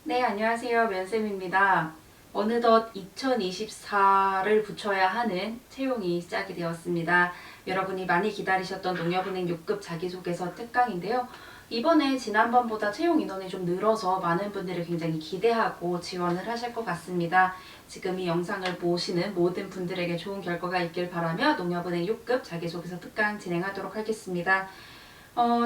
네, 안녕하세요. 면쌤입니다. 어느덧 2024를 붙여야 하는 채용이 시작이 되었습니다. 여러분이 많이 기다리셨던 농협은행 6급 자기소개서 특강인데요. 이번에 지난번보다 채용 인원이 좀 늘어서 많은 분들이 굉장히 기대하고 지원을 하실 것 같습니다. 지금 이 영상을 보시는 모든 분들에게 좋은 결과가 있길 바라며 농협은행 6급 자기소개서 특강 진행하도록 하겠습니다.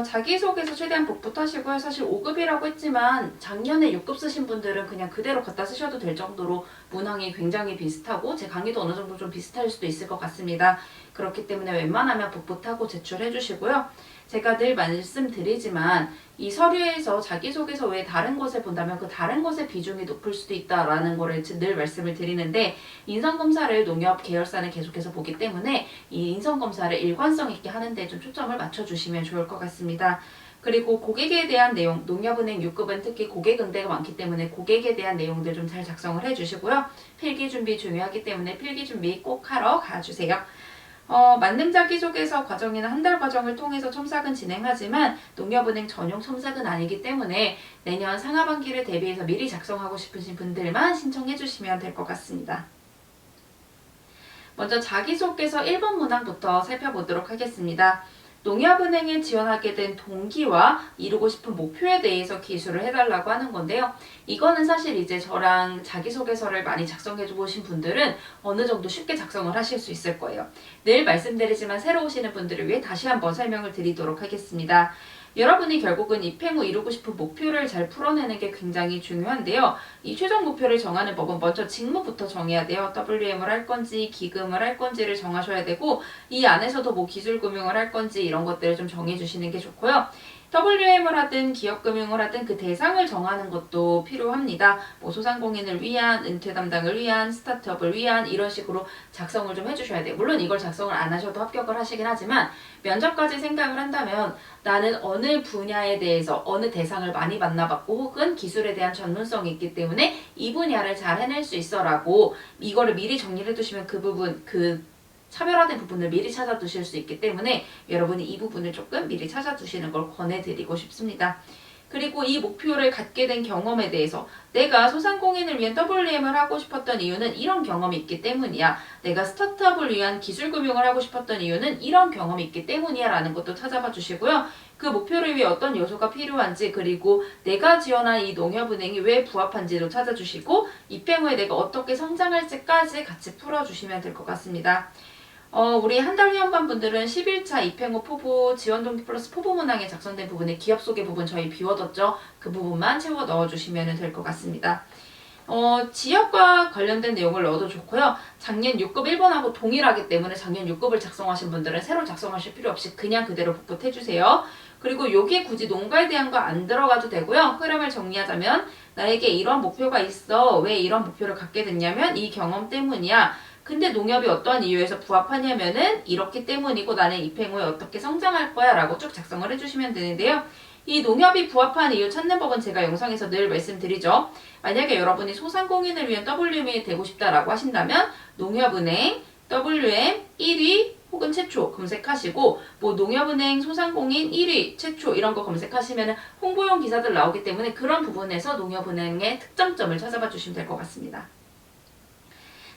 자기소개서 최대한 복붙 하시고요. 사실 5급이라고 했지만 작년에 6급 쓰신 분들은 그냥 그대로 갖다 쓰셔도 될 정도로 문항이 굉장히 비슷하고 제 강의도 어느 정도 좀 비슷할 수도 있을 것 같습니다. 그렇기 때문에 웬만하면 복붙하고 제출해 주시고요. 제가 늘 말씀드리지만 이 서류에서 자기소개서 외에 다른 것을 본다면 그 다른 것의 비중이 높을 수도 있다라는 거를 늘 말씀을 드리는데 인성검사를 농협 계열사는 계속해서 보기 때문에 이 인성검사를 일관성 있게 하는데 좀 초점을 맞춰주시면 좋을 것 같습니다. 그리고 고객에 대한 내용, 농협은행 6급은 특히 고객 응대가 많기 때문에 고객에 대한 내용들 좀 잘 작성을 해주시고요. 필기 준비 중요하기 때문에 필기 준비 꼭 하러 가주세요. 만능 자기소개서 과정이나 한 달 과정을 통해서 첨삭은 진행하지만 농협은행 전용 첨삭은 아니기 때문에 내년 상하반기를 대비해서 미리 작성하고 싶으신 분들만 신청해 주시면 될 것 같습니다. 먼저 자기소개서 1번 문항부터 살펴보도록 하겠습니다. 농협은행에 지원하게 된 동기와 이루고 싶은 목표에 대해서 기술을 해달라고 하는 건데요. 이거는 사실 이제 저랑 자기소개서를 많이 작성해 보신 분들은 어느 정도 쉽게 작성을 하실 수 있을 거예요. 늘 말씀드리지만 새로 오시는 분들을 위해 다시 한번 설명을 드리도록 하겠습니다. 여러분이 결국은 입행 후 이루고 싶은 목표를 잘 풀어내는 게 굉장히 중요한데요. 이 최종 목표를 정하는 법은 먼저 직무부터 정해야 돼요. WM을 할 건지 기금을 할 건지를 정하셔야 되고 이 안에서도 뭐 기술금융을 할 건지 이런 것들을 좀 정해주시는 게 좋고요. WM을 하든 기업금융을 하든 그 대상을 정하는 것도 필요합니다. 뭐 소상공인을 위한, 은퇴 담당을 위한, 스타트업을 위한 이런 식으로 작성을 좀 해주셔야 돼요. 물론 이걸 작성을 안 하셔도 합격을 하시긴 하지만 면접까지 생각을 한다면 나는 어느 분야에 대해서 어느 대상을 많이 만나봤고 혹은 기술에 대한 전문성이 있기 때문에 이 분야를 잘 해낼 수 있어 라고 이거를 미리 정리를 해두시면 그 부분, 차별화된 부분을 미리 찾아두실 수 있기 때문에 여러분이 이 부분을 조금 미리 찾아두시는 걸 권해드리고 싶습니다. 그리고 이 목표를 갖게 된 경험에 대해서 내가 소상공인을 위한 WM을 하고 싶었던 이유는 이런 경험이 있기 때문이야. 내가 스타트업을 위한 기술금융을 하고 싶었던 이유는 이런 경험이 있기 때문이야 라는 것도 찾아봐 주시고요. 그 목표를 위해 어떤 요소가 필요한지 그리고 내가 지원한 이 농협은행이 왜 부합한지도 찾아주시고 입행 후에 내가 어떻게 성장할지까지 같이 풀어주시면 될 것 같습니다. 우리 한 달 회원반 분들은 11차 입행 후 포부 지원동기 플러스 포부 문항에 작성된 부분에 기업 소개 부분 저희 비워뒀죠. 그 부분만 채워 넣어주시면 될 것 같습니다. 지역과 관련된 내용을 넣어도 좋고요. 작년 6급 1번하고 동일하기 때문에 작년 6급을 작성하신 분들은 새로 작성하실 필요 없이 그냥 그대로 복붙해주세요. 그리고 여기에 굳이 농가에 대한 거 안 들어가도 되고요. 흐름을 정리하자면 나에게 이런 목표가 있어. 왜 이런 목표를 갖게 됐냐면 이 경험 때문이야. 근데 농협이 어떠한 이유에서 부합하냐면은 이렇기 때문이고 나는 입행 후에 어떻게 성장할 거야 라고 쭉 작성을 해주시면 되는데요. 이 농협이 부합한 이유 찾는 법은 제가 영상에서 늘 말씀드리죠. 만약에 여러분이 소상공인을 위한 WM이 되고 싶다라고 하신다면 농협은행 WM 1위 혹은 최초 검색하시고 뭐 농협은행 소상공인 1위 최초 이런 거 검색하시면 홍보용 기사들 나오기 때문에 그런 부분에서 농협은행의 특장점을 찾아봐 주시면 될 것 같습니다.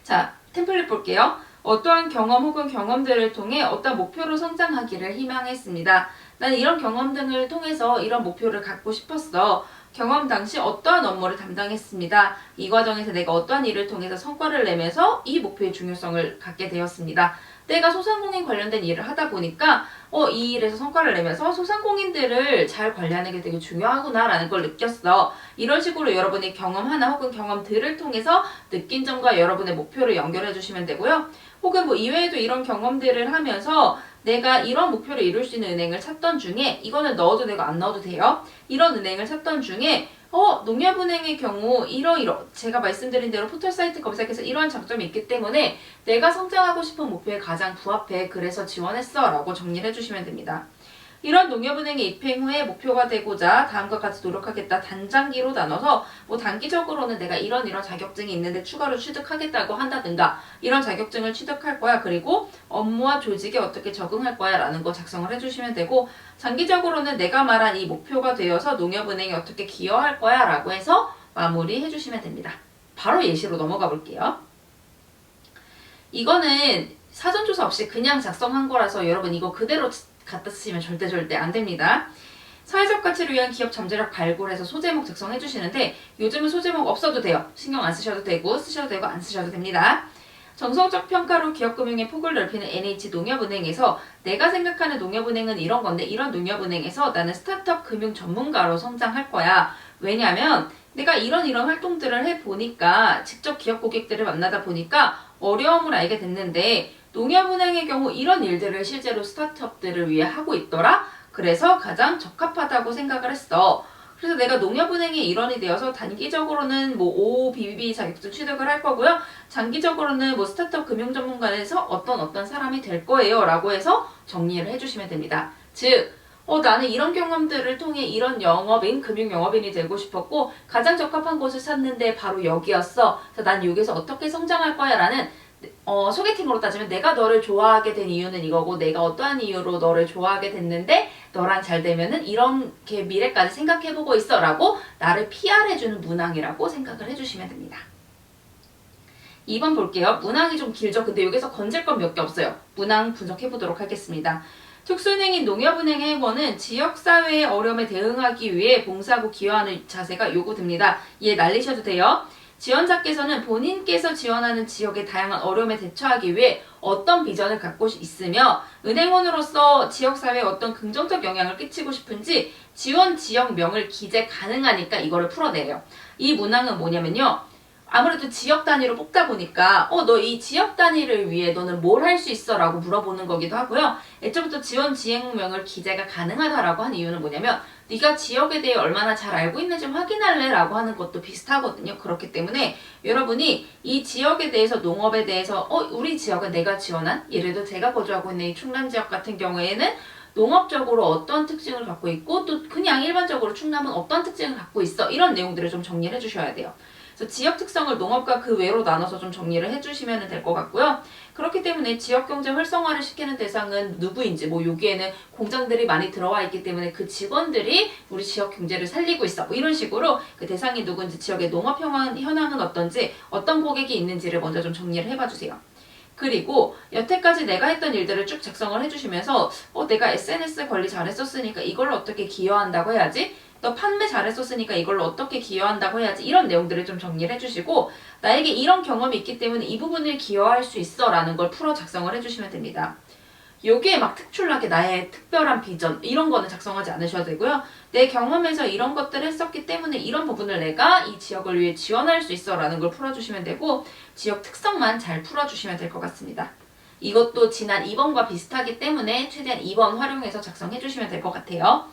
자, 템플릿 볼게요. 어떠한 경험 혹은 경험들을 통해 어떤 목표로 성장하기를 희망했습니다. 나는 이런 경험 등을 통해서 이런 목표를 갖고 싶었어. 경험 당시 어떠한 업무를 담당했습니다. 이 과정에서 내가 어떠한 일을 통해서 성과를 내면서 이 목표의 중요성을 갖게 되었습니다. 내가 소상공인 관련된 일을 하다 보니까 이 일에서 성과를 내면서 소상공인들을 잘 관리하는 게 되게 중요하구나 라는 걸 느꼈어. 이런 식으로 여러분이 경험 하나 혹은 경험들을 통해서 느낀 점과 여러분의 목표를 연결해 주시면 되고요. 혹은 뭐 이외에도 이런 경험들을 하면서 내가 이런 목표를 이룰 수 있는 은행을 찾던 중에 이거는 넣어도 되고 안 넣어도 돼요. 이런 은행을 찾던 중에 농협은행의 경우 이러이러 제가 말씀드린 대로 포털사이트 검색해서 이러한 장점이 있기 때문에 내가 성장하고 싶은 목표에 가장 부합해 그래서 지원했어 라고 정리를 해주시면 됩니다. 이런 농협은행의 입행 후에 목표가 되고자 다음과 같이 노력하겠다 단장기로 나눠서 뭐 단기적으로는 내가 이런 자격증이 있는데 추가로 취득하겠다고 한다든가 이런 자격증을 취득할 거야 그리고 업무와 조직에 어떻게 적응할 거야 라는 거 작성을 해주시면 되고 장기적으로는 내가 말한 이 목표가 되어서 농협은행에 어떻게 기여할 거야 라고 해서 마무리 해주시면 됩니다. 바로 예시로 넘어가 볼게요. 이거는 사전조사 없이 그냥 작성한 거라서 여러분 이거 그대로 갖다 쓰시면 절대 안 됩니다. 사회적 가치를 위한 기업 잠재력 발굴해서 소제목 작성해 주시는데 요즘은 소제목 없어도 돼요. 신경 안 쓰셔도 되고 쓰셔도 되고 안 쓰셔도 됩니다. 정성적 평가로 기업금융의 폭을 넓히는 NH농협은행에서 내가 생각하는 농협은행은 이런 건데 이런 농협은행에서 나는 스타트업 금융 전문가로 성장할 거야. 왜냐면 내가 이런 활동들을 해보니까 직접 기업 고객들을 만나다 보니까 어려움을 알게 됐는데 농협은행의 경우 이런 일들을 실제로 스타트업들을 위해 하고 있더라. 그래서 가장 적합하다고 생각을 했어. 그래서 내가 농협은행의 일원이 되어서 단기적으로는 뭐 OBBB 자격증 취득을 할 거고요. 장기적으로는 뭐 스타트업 금융 전문가에서 어떤 사람이 될 거예요. 라고 해서 정리를 해주시면 됩니다. 즉, 나는 이런 경험들을 통해 이런 영업인, 금융 영업인이 되고 싶었고 가장 적합한 곳을 찾는데 바로 여기였어. 그래서 난 여기서 어떻게 성장할 거야 라는 소개팅으로 따지면 내가 너를 좋아하게 된 이유는 이거고 내가 어떠한 이유로 너를 좋아하게 됐는데 너랑 잘 되면은 이렇게 미래까지 생각해보고 있어 라고 나를 PR해주는 문항이라고 생각을 해주시면 됩니다. 2번 볼게요. 문항이 좀 길죠? 근데 여기서 건질 건 몇 개 없어요. 문항 분석해보도록 하겠습니다. 특수은행인 농협은행의 회원은 지역사회의 어려움에 대응하기 위해 봉사하고 기여하는 자세가 요구됩니다. 이해 날리셔도 돼요. 지원자께서는 본인께서 지원하는 지역의 다양한 어려움에 대처하기 위해 어떤 비전을 갖고 있으며 은행원으로서 지역사회에 어떤 긍정적 영향을 끼치고 싶은지 지원 지역명을 기재 가능하니까 이거를 풀어내요. 이 문항은 뭐냐면요. 아무래도 지역 단위로 뽑다 보니까 너 이 지역 단위를 위해 너는 뭘 할 수 있어? 라고 물어보는 거기도 하고요. 애초부터 지원 지역명을 기재가 가능하다라고 하는 이유는 뭐냐면 네가 지역에 대해 얼마나 잘 알고 있는지 확인할래? 라고 하는 것도 비슷하거든요. 그렇기 때문에 여러분이 이 지역에 대해서 농업에 대해서 우리 지역은 내가 지원한 예를 들어 제가 거주하고 있는 이 충남 지역 같은 경우에는 농업적으로 어떤 특징을 갖고 있고 또 그냥 일반적으로 충남은 어떤 특징을 갖고 있어? 이런 내용들을 좀 정리를 해주셔야 돼요. 그래서 지역 특성을 농업과 그 외로 나눠서 좀 정리를 해주시면 될 것 같고요. 그렇기 때문에 지역경제 활성화를 시키는 대상은 누구인지 여기에는 공장들이 많이 들어와 있기 때문에 그 직원들이 우리 지역 경제를 살리고 있어. 이런 식으로 그 대상이 누군지 지역의 농업 현황은 어떤지 어떤 고객이 있는지를 먼저 좀 정리를 해봐주세요. 그리고 여태까지 내가 했던 일들을 쭉 작성을 해주시면서 내가 SNS 관리 잘했었으니까 이걸로 어떻게 기여한다고 해야지? 너 판매 잘했었으니까 이걸로 어떻게 기여한다고 해야지? 이런 내용들을 좀 정리를 해주시고 나에게 이런 경험이 있기 때문에 이 부분을 기여할 수 있어 라는 걸 풀어 작성을 해주시면 됩니다. 여기에 막 특출나게 나의 특별한 비전 이런 거는 작성하지 않으셔도 되고요. 내 경험에서 이런 것들을 했었기 때문에 이런 부분을 내가 이 지역을 위해 지원할 수 있어 라는 걸 풀어주시면 되고 지역 특성만 잘 풀어주시면 될 것 같습니다. 이것도 지난 2번과 비슷하기 때문에 최대한 2번 활용해서 작성해 주시면 될 것 같아요.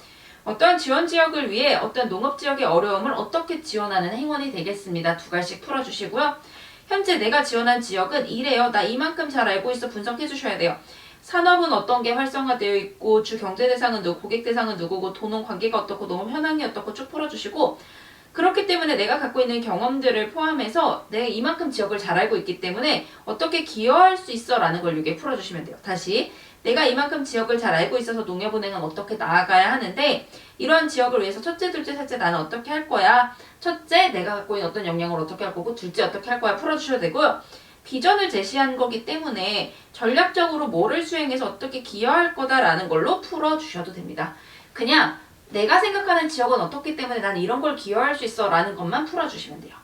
어떠한 지원 지역을 위해 어떤 농업 지역의 어려움을 어떻게 지원하는 행원이 되겠습니다. 2가지씩 풀어주시고요. 현재 내가 지원한 지역은 이래요. 나 이만큼 잘 알고 있어. 분석해 주셔야 돼요. 산업은 어떤 게 활성화되어 있고 주 경제 대상은 누구, 고객 대상은 누구고 도농 관계가 어떻고 농업 현황이 어떻고 쭉 풀어주시고 그렇기 때문에 내가 갖고 있는 경험들을 포함해서 내가 이만큼 지역을 잘 알고 있기 때문에 어떻게 기여할 수 있어 라는 걸 여기에 풀어주시면 돼요. 다시 내가 이만큼 지역을 잘 알고 있어서 농협은행은 어떻게 나아가야 하는데 이러한 지역을 위해서 첫째, 둘째, 셋째 나는 어떻게 할 거야. 첫째 내가 갖고 있는 어떤 역량을 어떻게 할 거고 둘째 어떻게 할 거야 풀어주셔도 되고요. 비전을 제시한 거기 때문에 전략적으로 뭐를 수행해서 어떻게 기여할 거다라는 걸로 풀어주셔도 됩니다. 그냥 내가 생각하는 지역은 어떻기 때문에 난 이런 걸 기여할 수 있어 라는 것만 풀어주시면 돼요.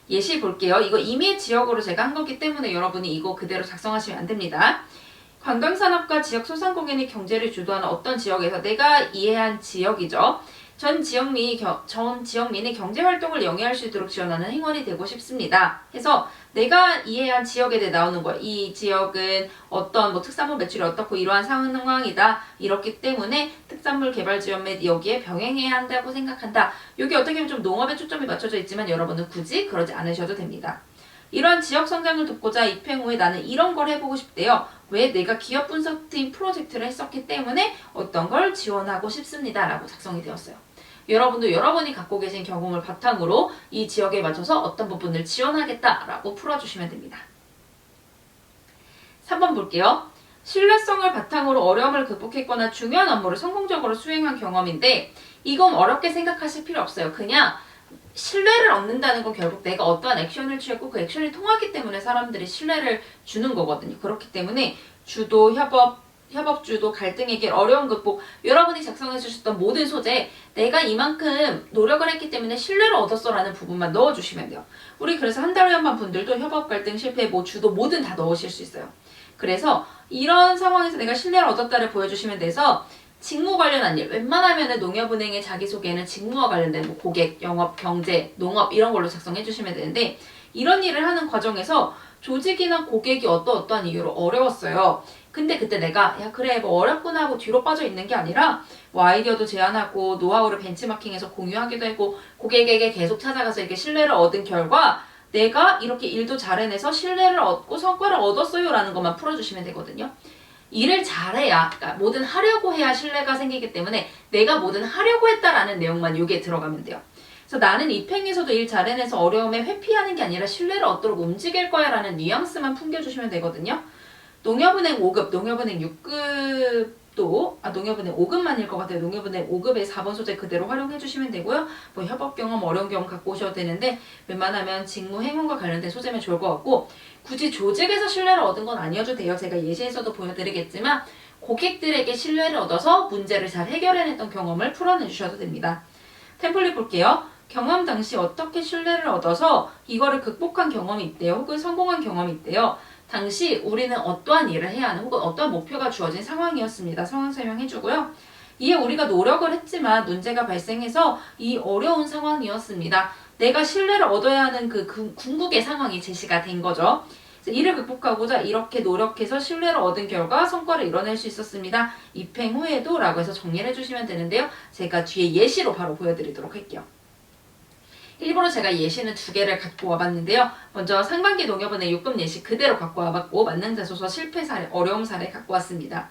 예시 볼게요. 이거 임의 지역으로 제가 한 거기 때문에 여러분이 이거 그대로 작성하시면 안 됩니다. 관광산업과 지역 소상공인이 경제를 주도하는 어떤 지역에서 내가 이해한 지역이죠. 전 지역민이 경제활동을 영위할 수 있도록 지원하는 행원이 되고 싶습니다. 해서 내가 이해한 지역에 대해 나오는 거야. 이 지역은 어떤 특산물 매출이 어떻고 이러한 상황이다. 이렇기 때문에 특산물 개발 지원 및 여기에 병행해야 한다고 생각한다. 여기 어떻게 보면 좀 농업에 초점이 맞춰져 있지만 여러분은 굳이 그러지 않으셔도 됩니다. 이런 지역 성장을 돕고자 입행 후에 나는 이런 걸 해보고 싶대요. 왜? 내가 기업 분석팀 프로젝트를 했었기 때문에 어떤 걸 지원하고 싶습니다. 라고 작성이 되었어요. 여러분도 여러분이 갖고 계신 경험을 바탕으로 이 지역에 맞춰서 어떤 부분을 지원하겠다라고 풀어주시면 됩니다. 3번 볼게요. 신뢰성을 바탕으로 어려움을 극복했거나 중요한 업무를 성공적으로 수행한 경험인데 이건 어렵게 생각하실 필요 없어요. 그냥 신뢰를 얻는다는 건 결국 내가 어떠한 액션을 취했고 그 액션이 통하기 때문에 사람들이 신뢰를 주는 거거든요. 그렇기 때문에 주도, 협업주도, 갈등 해결, 어려운 극복, 여러분이 작성해 주셨던 모든 소재에 내가 이만큼 노력을 했기 때문에 신뢰를 얻었어 라는 부분만 넣어주시면 돼요. 우리 그래서 한 달에 한 번 분들도 협업, 갈등, 실패, 뭐 주도 뭐든 다 넣으실 수 있어요. 그래서 이런 상황에서 내가 신뢰를 얻었다를 보여주시면 돼서 직무 관련한 일, 웬만하면 농협은행의 자기소개는 직무와 관련된 뭐 고객, 영업, 경제, 농업 이런 걸로 작성해 주시면 되는데 이런 일을 하는 과정에서 조직이나 고객이 어떠한 이유로 어려웠어요. 근데 그때 내가 야 그래 뭐 어렵구나 하고 뒤로 빠져 있는 게 아니라 뭐 아이디어도 제안하고 노하우를 벤치마킹해서 공유하기도 하고 고객에게 계속 찾아가서 이렇게 신뢰를 얻은 결과 내가 이렇게 일도 잘 해내서 신뢰를 얻고 성과를 얻었어요 라는 것만 풀어주시면 되거든요. 일을 잘해야, 그러니까 뭐든 하려고 해야 신뢰가 생기기 때문에 내가 뭐든 하려고 했다라는 내용만 여기에 들어가면 돼요. 그래서 나는 입행에서도 일 잘해내서 어려움에 회피하는 게 아니라 신뢰를 얻도록 움직일 거야 라는 뉘앙스만 풍겨주시면 되거든요. 농협은행 5급, 농협은행 6급도, 농협은행 5급만일 것 같아요. 농협은행 5급의 4번 소재 그대로 활용해주시면 되고요. 뭐 협업 경험, 어려운 경험 갖고 오셔도 되는데 웬만하면 직무 행운과 관련된 소재면 좋을 것 같고 굳이 조직에서 신뢰를 얻은 건 아니어도 돼요. 제가 예시에서도 보여드리겠지만 고객들에게 신뢰를 얻어서 문제를 잘 해결해냈던 경험을 풀어내주셔도 됩니다. 템플릿 볼게요. 경험 당시 어떻게 신뢰를 얻어서 이거를 극복한 경험이 있대요. 혹은 성공한 경험이 있대요. 당시 우리는 어떠한 일을 해야 하는 혹은 어떠한 목표가 주어진 상황이었습니다. 상황 설명해주고요. 이에 우리가 노력을 했지만 문제가 발생해서 이 어려운 상황이었습니다. 내가 신뢰를 얻어야 하는 그 궁극의 상황이 제시가 된 거죠. 그래서 이를 극복하고자 이렇게 노력해서 신뢰를 얻은 결과 성과를 이뤄낼 수 있었습니다. 입행 후에도 라고 해서 정리를 해주시면 되는데요. 제가 뒤에 예시로 바로 보여드리도록 할게요. 일부러 제가 예시는 2개를 갖고 와봤는데요. 먼저 상반기 농협은행 6급 예시 그대로 갖고 와봤고 만능자소서 실패 사례, 어려움 사례 갖고 왔습니다.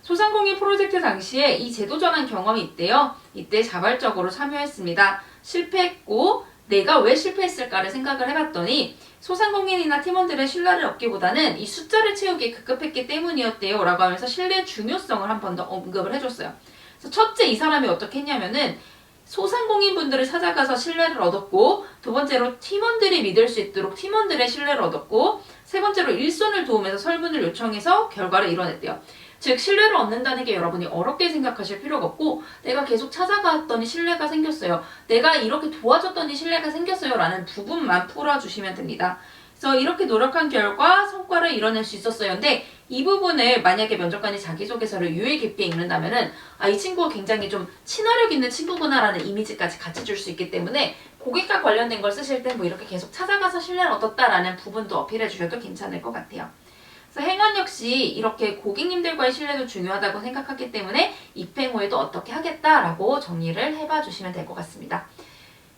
소상공인 프로젝트 당시에 이 제도 전환 경험이 있대요. 이때 자발적으로 참여했습니다. 실패했고 내가 왜 실패했을까를 생각을 해봤더니 소상공인이나 팀원들의 신뢰를 얻기보다는 이 숫자를 채우기에 급급했기 때문이었대요. 라고 하면서 신뢰의 중요성을 한 번 더 언급을 해줬어요. 그래서 첫째 이 사람이 어떻게 했냐면은 소상공인분들을 찾아가서 신뢰를 얻었고 두 번째로 팀원들이 믿을 수 있도록 팀원들의 신뢰를 얻었고 세 번째로 일손을 도우면서 설문을 요청해서 결과를 이뤄냈대요. 즉 신뢰를 얻는다는 게 여러분이 어렵게 생각하실 필요가 없고 내가 계속 찾아갔더니 신뢰가 생겼어요. 내가 이렇게 도와줬더니 신뢰가 생겼어요 라는 부분만 풀어주시면 됩니다. 그래서 이렇게 노력한 결과 성과를 이뤄낼 수 있었어요. 근데 이 부분을 만약에 면접관이 자기소개서를 유의 깊게 읽는다면은 이 친구가 굉장히 좀 친화력 있는 친구구나 라는 이미지까지 같이 줄 수 있기 때문에 고객과 관련된 걸 쓰실 때 뭐 이렇게 계속 찾아가서 신뢰를 얻었다라는 부분도 어필해 주셔도 괜찮을 것 같아요. 그래서 행원 역시 이렇게 고객님들과의 신뢰도 중요하다고 생각하기 때문에 입행 후에도 어떻게 하겠다라고 정리를 해봐 주시면 될 것 같습니다.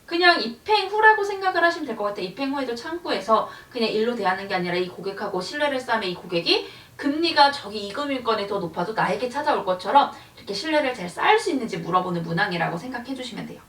그냥 입행 후라고 생각을 하시면 될 것 같아요. 입행 후에도 창구에서 그냥 일로 대하는 게 아니라 이 고객하고 신뢰를 쌓으면 이 고객이 금리가 저기 이금융권이 더 높아도 나에게 찾아올 것처럼 이렇게 신뢰를 잘 쌓을 수 있는지 물어보는 문항이라고 생각해 주시면 돼요.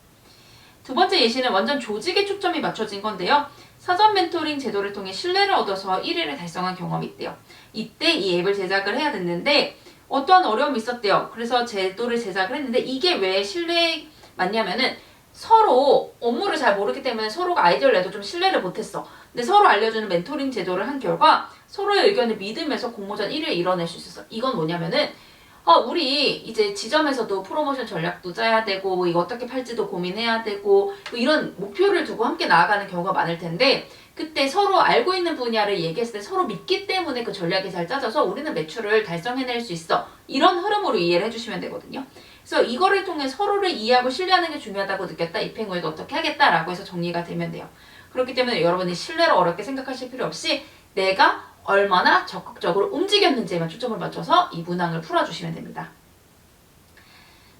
두 번째 예시는 완전 조직에 초점이 맞춰진 건데요. 사전 멘토링 제도를 통해 신뢰를 얻어서 1위를 달성한 경험이 있대요. 이때 이 앱을 제작을 해야 됐는데 어떠한 어려움이 있었대요. 그래서 제도를 제작을 했는데 이게 왜 신뢰에 맞냐면은 서로 업무를 잘 모르기 때문에 서로가 아이디어를 내도 좀 신뢰를 못했어. 근데 서로 알려주는 멘토링 제도를 한 결과 서로의 의견을 믿으면서 공모전 1위를 이뤄낼 수 있었어. 이건 뭐냐면은 우리 이제 지점에서도 프로모션 전략도 짜야 되고 뭐 이거 어떻게 팔지도 고민해야 되고 뭐 이런 목표를 두고 함께 나아가는 경우가 많을 텐데 그때 서로 알고 있는 분야를 얘기했을 때 서로 믿기 때문에 그 전략이 잘 짜져서 우리는 매출을 달성해낼 수 있어. 이런 흐름으로 이해를 해주시면 되거든요. 그래서 이거를 통해 서로를 이해하고 신뢰하는 게 중요하다고 느꼈다. 입행 후에도 어떻게 하겠다라고 해서 정리가 되면 돼요. 그렇기 때문에 여러분이 신뢰를 어렵게 생각하실 필요 없이 내가 얼마나 적극적으로 움직였는지에만 초점을 맞춰서 이 문항을 풀어주시면 됩니다.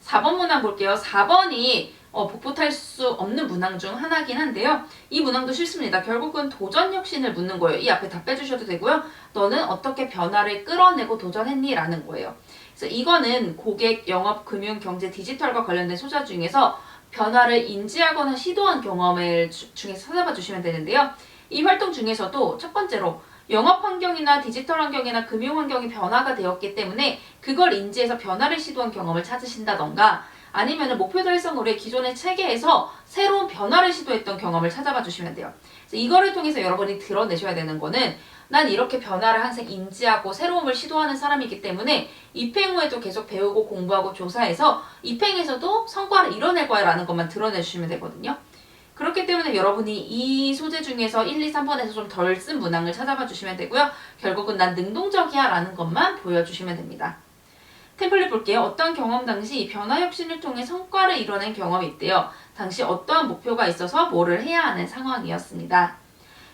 4번 문항 볼게요. 4번이 복붙할 수 없는 문항 중 하나긴 한데요. 이 문항도 싫습니다. 결국은 도전 혁신을 묻는 거예요. 이 앞에 다 빼주셔도 되고요. 너는 어떻게 변화를 끌어내고 도전했니? 라는 거예요. 그래서 이거는 고객, 영업, 금융, 경제, 디지털과 관련된 소재 중에서 변화를 인지하거나 시도한 경험을 중에서 찾아봐 주시면 되는데요. 이 활동 중에서도 첫 번째로 영업 환경이나 디지털 환경이나 금융 환경이 변화가 되었기 때문에 그걸 인지해서 변화를 시도한 경험을 찾으신다던가 아니면 목표 달성으로의 기존의 체계에서 새로운 변화를 시도했던 경험을 찾아봐 주시면 돼요. 그래서 이거를 통해서 여러분이 드러내셔야 되는 거는 난 이렇게 변화를 항상 인지하고 새로움을 시도하는 사람이기 때문에 입행 후에도 계속 배우고 공부하고 조사해서 입행에서도 성과를 이뤄낼 거야 라는 것만 드러내주시면 되거든요. 그렇기 때문에 여러분이 이 소재 중에서 1, 2, 3번에서 좀 덜 쓴 문항을 찾아봐 주시면 되고요. 결국은 난 능동적이야 라는 것만 보여주시면 됩니다. 템플릿 볼게요. 어떤 경험 당시 변화 혁신을 통해 성과를 이뤄낸 경험이 있대요. 당시 어떠한 목표가 있어서 뭐를 해야 하는 상황이었습니다.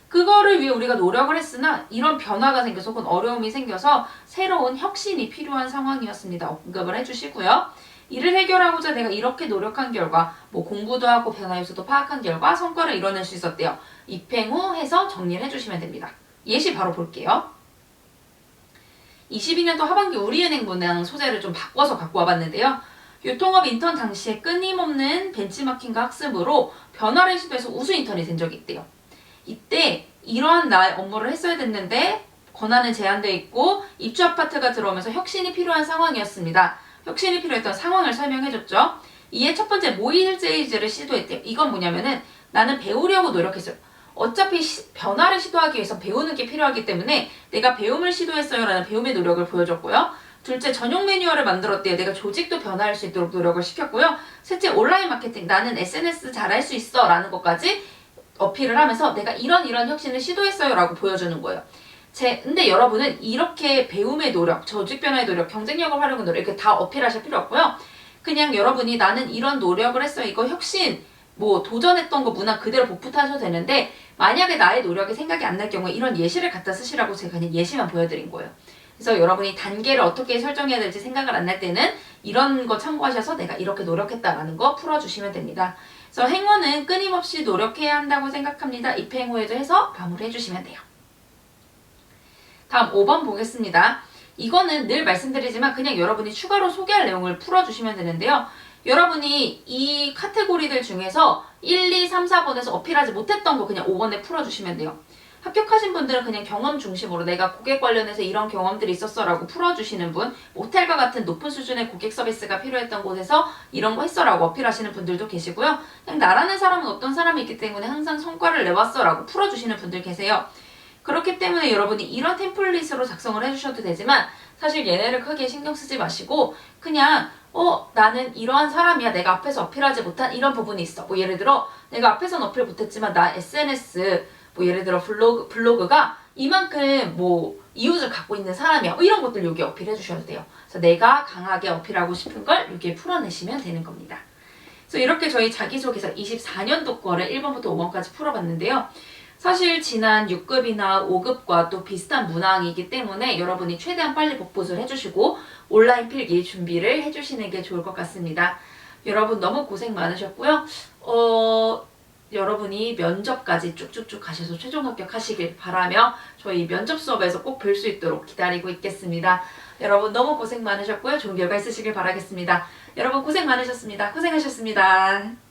그거를 위해 우리가 노력을 했으나 이런 변화가 생겨서 혹은 어려움이 생겨서 새로운 혁신이 필요한 상황이었습니다. 언급을 해주시고요. 이를 해결하고자 내가 이렇게 노력한 결과 뭐 공부도 하고 변화 요소도 파악한 결과 성과를 이뤄낼 수 있었대요. 입행 후 해서 정리를 해주시면 됩니다. 예시 바로 볼게요. 22년도 하반기 우리은행 문항 소재를 좀 바꿔서 갖고 와봤는데요. 유통업 인턴 당시에 끊임없는 벤치마킹과 학습으로 변화를 시도해서 우수 인턴이 된 적이 있대요. 이때 이러한 나의 업무를 했어야 됐는데 권한은 제한되어 있고 입주 아파트가 들어오면서 혁신이 필요한 상황이었습니다. 혁신이 필요했던 상황을 설명해줬죠. 이에 첫 번째 모의일제이즈를 시도했대요. 이건 뭐냐면은 나는 배우려고 노력했어요. 어차피 변화를 시도하기 위해서 배우는 게 필요하기 때문에 내가 배움을 시도했어요 라는 배움의 노력을 보여줬고요. 둘째 전용 매뉴얼을 만들었대요. 내가 조직도 변화할 수 있도록 노력을 시켰고요. 셋째 온라인 마케팅 나는 SNS 잘할 수 있어 라는 것까지 어필을 하면서 내가 이런 혁신을 시도했어요 라고 보여주는 거예요. 근데 여러분은 이렇게 배움의 노력, 조직 변화의 노력, 경쟁력을 활용한 노력 이렇게 다 어필하실 필요 없고요. 그냥 여러분이 나는 이런 노력을 했어요. 이거 혁신, 뭐 도전했던 거 문화 그대로 복붙하셔도 되는데 만약에 나의 노력이 생각이 안 날 경우에 이런 예시를 갖다 쓰시라고 제가 그냥 예시만 보여드린 거예요. 그래서 여러분이 단계를 어떻게 설정해야 될지 생각을 안 날 때는 이런 거 참고하셔서 내가 이렇게 노력했다라는 거 풀어주시면 됩니다. 그래서 행원은 끊임없이 노력해야 한다고 생각합니다. 입행 후에도 해서 마무리해 주시면 돼요. 다음 5번 보겠습니다. 이거는 늘 말씀드리지만 그냥 여러분이 추가로 소개할 내용을 풀어주시면 되는데요. 여러분이 이 카테고리들 중에서 1, 2, 3, 4번에서 어필하지 못했던 거 그냥 5번에 풀어주시면 돼요. 합격하신 분들은 그냥 경험 중심으로 내가 고객 관련해서 이런 경험들이 있었어 라고 풀어주시는 분, 모텔과 같은 높은 수준의 고객 서비스가 필요했던 곳에서 이런 거 했어 라고 어필하시는 분들도 계시고요. 그냥 나라는 사람은 어떤 사람이 있기 때문에 항상 성과를 내왔어 라고 풀어주시는 분들 계세요. 그렇기 때문에 여러분이 이런 템플릿으로 작성을 해주셔도 되지만 사실 얘네를 크게 신경 쓰지 마시고 그냥 나는 이러한 사람이야. 내가 앞에서 어필하지 못한 이런 부분이 있어. 뭐 예를 들어 내가 앞에서는 어필 못했지만 나 SNS 뭐 예를 들어 블로그가 이만큼 뭐 이웃을 갖고 있는 사람이야. 뭐 이런 것들 여기 어필해 주셔도 돼요. 그래서 내가 강하게 어필하고 싶은 걸 여기에 풀어내시면 되는 겁니다. 그래서 이렇게 저희 자기소개서 24년도 거를 1번부터 5번까지 풀어봤는데요. 사실 지난 6급이나 5급과 또 비슷한 문항이기 때문에 여러분이 최대한 빨리 복붙을 해주시고 온라인 필기 준비를 해주시는 게 좋을 것 같습니다. 여러분 너무 고생 많으셨고요. 여러분이 면접까지 쭉쭉쭉 가셔서 최종 합격하시길 바라며 저희 면접 수업에서 꼭 뵐 수 있도록 기다리고 있겠습니다. 여러분 너무 고생 많으셨고요. 좋은 결과 있으시길 바라겠습니다. 여러분 고생 많으셨습니다. 고생하셨습니다.